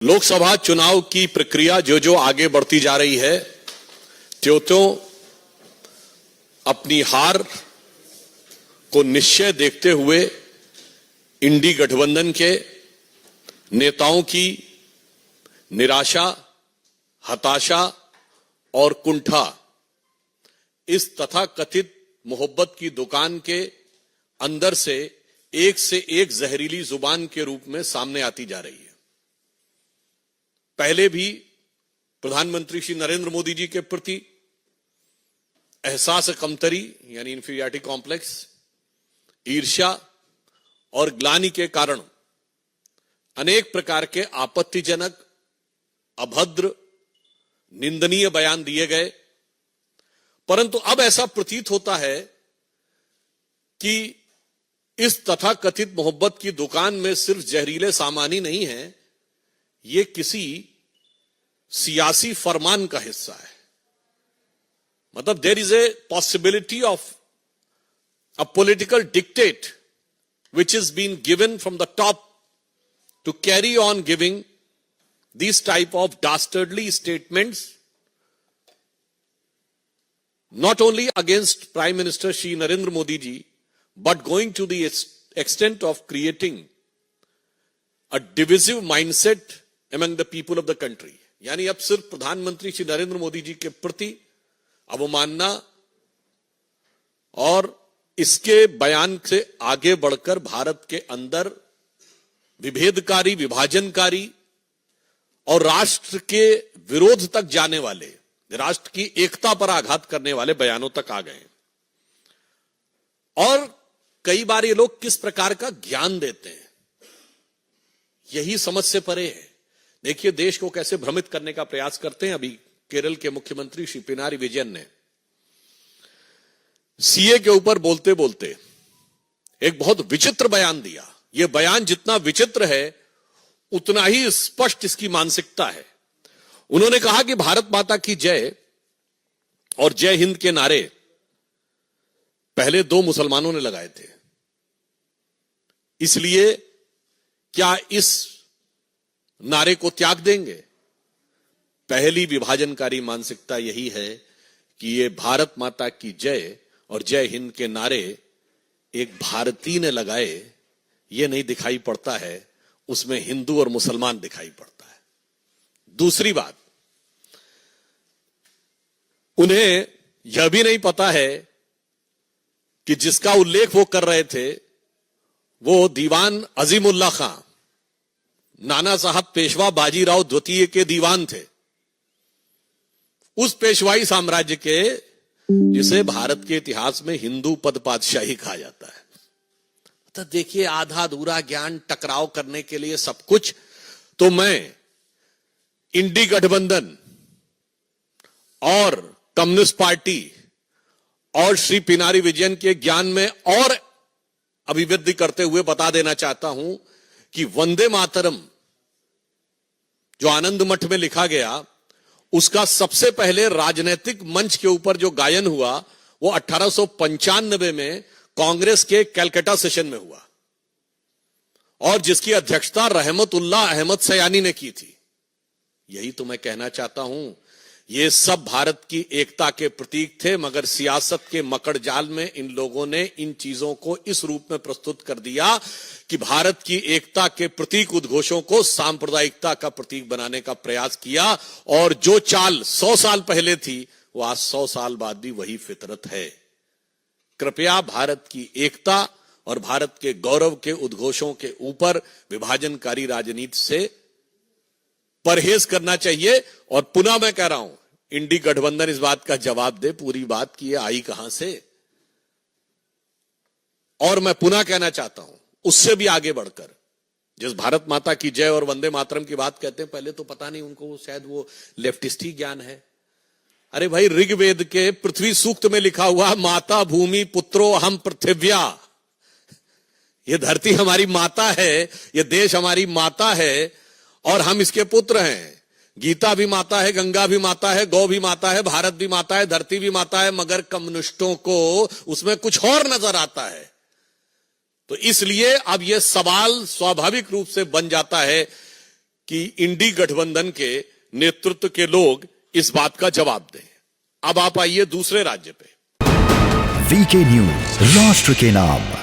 लोकसभा चुनाव की प्रक्रिया जो जो आगे बढ़ती जा रही है त्यों अपनी हार को निश्चय देखते हुए इंडी गठबंधन के नेताओं की निराशा, हताशा और कुंठा इस तथाकथित मोहब्बत की दुकान के अंदर से एक जहरीली जुबान के रूप में सामने आती जा रही है। पहले भी प्रधानमंत्री श्री नरेंद्र मोदी जी के प्रति एहसास कमतरी यानी इंफीरियरिटी कॉम्प्लेक्स, ईर्ष्या और ग्लानि के कारण अनेक प्रकार के आपत्तिजनक, अभद्र, निंदनीय बयान दिए गए। परंतु अब ऐसा प्रतीत होता है कि इस तथाकथित मोहब्बत की दुकान में सिर्फ जहरीले सामान ही नहीं है, ये किसी सियासी फरमान का हिस्सा है। मतलब there is a possibility of a political dictate which is being given from the top to carry on giving these type of dastardly statements not only against Prime Minister Shri Narendra Modi ji but going to the extent of creating a divisive mindset among the people of the country। यानी अब सिर्फ प्रधानमंत्री श्री नरेंद्र मोदी जी के प्रति अवमानना और इसके बयान से आगे बढ़कर भारत के अंदर विभेदकारी, विभाजनकारी और राष्ट्र के विरोध तक जाने वाले, राष्ट्र की एकता पर आघात करने वाले बयानों तक आ गए। और कई बार ये लोग किस प्रकार का ज्ञान देते हैं, यही समझ से परे है। देखिए देश को कैसे भ्रमित करने का प्रयास करते हैं। अभी केरल के मुख्यमंत्री श्री पिनारी विजयन ने सीए के ऊपर बोलते बोलते एक बहुत विचित्र बयान दिया। यह बयान जितना विचित्र है उतना ही स्पष्ट इसकी मानसिकता है। उन्होंने कहा कि भारत माता की जय और जय हिंद के नारे पहले 2 मुसलमानों ने लगाए थे, इसलिए क्या इस नारे को त्याग देंगे? पहली विभाजनकारी मानसिकता यही है कि यह भारत माता की जय और जय हिंद के नारे एक भारतीय ने लगाए, यह नहीं दिखाई पड़ता है, उसमें हिंदू और मुसलमान दिखाई पड़ता है। दूसरी बात, उन्हें यह भी नहीं पता है कि जिसका उल्लेख वो कर रहे थे वो दीवान अजीमुल्ला खां, नाना साहब पेशवा बाजीराव द्वितीय के दीवान थे, उस पेशवाई साम्राज्य के जिसे भारत के इतिहास में हिंदू पद पातशाही कहा जाता है। तो देखिए आधा अधूरा ज्ञान, टकराव करने के लिए सब कुछ। तो मैं इंडी गठबंधन और कम्युनिस्ट पार्टी और श्री पिनारी विजयन के ज्ञान में और अभिवृद्धि करते हुए बता देना चाहता हूं कि वंदे मातरम जो आनंद मठ में लिखा गया, उसका सबसे पहले राजनीतिक मंच के ऊपर जो गायन हुआ वो 1895 में कांग्रेस के कलकत्ता सेशन में हुआ और जिसकी अध्यक्षता रहमतुल्लाह अहमद सयानी ने की थी। यही तो मैं कहना चाहता हूं, ये सब भारत की एकता के प्रतीक थे, मगर सियासत के मकड़ जाल में इन लोगों ने इन चीजों को इस रूप में प्रस्तुत कर दिया कि भारत की एकता के प्रतीक उद्घोषों को सांप्रदायिकता का प्रतीक बनाने का प्रयास किया। और जो चाल 100 साल पहले थी वो आज 100 साल बाद भी वही फितरत है। कृपया भारत की एकता और भारत के गौरव के उद्घोषों के ऊपर विभाजनकारी राजनीति से परहेज करना चाहिए। और पुनः मैं कह रहा हूं, इंडी गठबंधन इस बात का जवाब दे पूरी बात की आई कहां से। और मैं पुनः कहना चाहता हूं, उससे भी आगे बढ़कर जिस भारत माता की जय और वंदे मातरम की बात कहते हैं, पहले तो पता नहीं उनको शायद वो लेफ्टिस्ट ही ज्ञान है। अरे भाई, ऋग्वेद के पृथ्वी सूक्त में लिखा हुआ माता भूमि पुत्रो अहम पृथिव्या, ये धरती हमारी माता है, ये देश हमारी माता है और हम इसके पुत्र हैं। गीता भी माता है, गंगा भी माता है, गौ भी माता है, भारत भी माता है, धरती भी माता है, मगर कम्युनिस्टों को उसमें कुछ और नजर आता है। तो इसलिए अब यह सवाल स्वाभाविक रूप से बन जाता है कि इंडी गठबंधन के नेतृत्व के लोग इस बात का जवाब दें। अब आप आइए दूसरे राज्य पे। वीके न्यूज, राष्ट्र के नाम।